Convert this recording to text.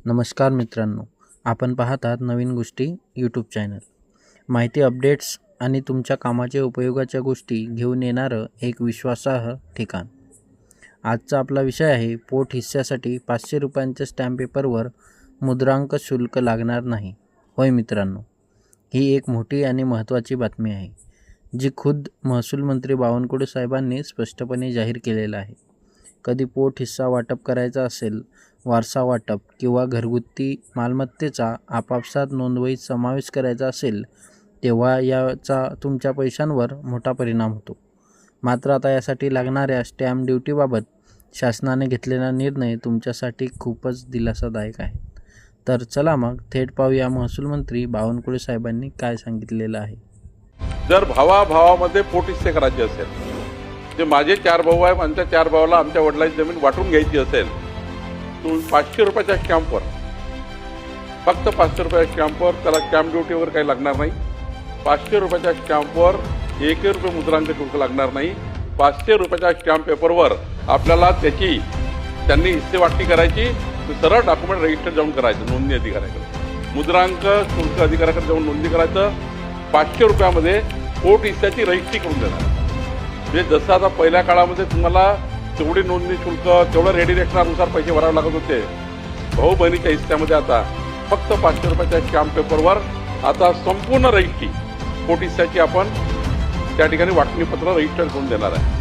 नमस्कार मित्रांनो, आपण पाहत आहात नवीन गोष्टी यूट्यूब चॅनल. माहिती, अपडेट्स आणि तुमच्या कामाच्या उपयोगाच्या गोष्टी घेऊन येणारं एक विश्वासार्ह ठिकाण. आजचा आपला विषय आहे, पोट हिस्स्यासाठी 500 रुपयांच्या स्टॅम्प पेपरवर मुद्रांक शुल्क लागणार नाही. होय मित्रांनो, ही एक मोठी आणि महत्त्वाची बातमी आहे, जी खुद्द महसूल मंत्री बावनकुळे साहेबांनी स्पष्टपणे जाहीर केलेलं आहे. कधी पोट हिस्सा वाटप करायचा असेल, वारसा वाटप किंवा घरगुती मालमत्तेचा आपापसात नोंदवहीत समावेश करायचा असेल, तेव्हा याचा तुमच्या पैशांवर मोठा परिणाम होतो. मात्र आता यासाठी लागणाऱ्या स्टॅम्प ड्युटीबाबत शासनाने घेतलेला निर्णय तुमच्यासाठी खूपच दिलासादायक आहे. तर चला मग थेट पाहूया महसूल मंत्री बावनकुळे साहेबांनी काय सांगितलेलं आहे. जर भावामध्ये पोट हिस्से करायचे असेल, जे माझे 4 भाऊ आहे, आमच्या 4 भावाला आमच्या वडिलांची जमीन वाटून घ्यायची असेल, तो 500 रुपयाच्या स्टॅम्पवर, फक्त 500 रुपयाच्या स्टॅम्पवर, त्याला स्टॅम्प ड्युटीवर काही लागणार नाही. 500 रुपयाच्या स्टॅम्पवर 1 रुपये मुद्रांक शुल्क लागणार नाही. 500 रुपयाच्या स्टॅम्प पेपरवर आपल्याला त्यांनी हिस्से वाटणी करायची, सरळ डॉक्युमेंट रजिस्टर जाऊन करायचं, नोंदणी अधिकाऱ्याकडे, मुद्रांक शुल्क अधिकाऱ्याकडे जाऊन नोंदणी करायचं. 500 रुपयामध्ये पोट हिस्स्याची रजिस्ट्री करून देणार. म्हणजे जसं आता पहिल्या काळामध्ये तुम्हाला तेवढी नोंदणी शुल्क, तेवढं रेडी रेशनानुसार पैसे भरावे लागत होते, भाऊ बहिणीच्या हिस्स्यामध्ये आता फक्त 500 रुपयाच्या स्टॅम्प पेपरवर आता संपूर्ण रजिस्ट्री पोट हिस्स्याची आपण त्या ठिकाणी वाटणीपत्र रजिस्टर करून देणार आहे.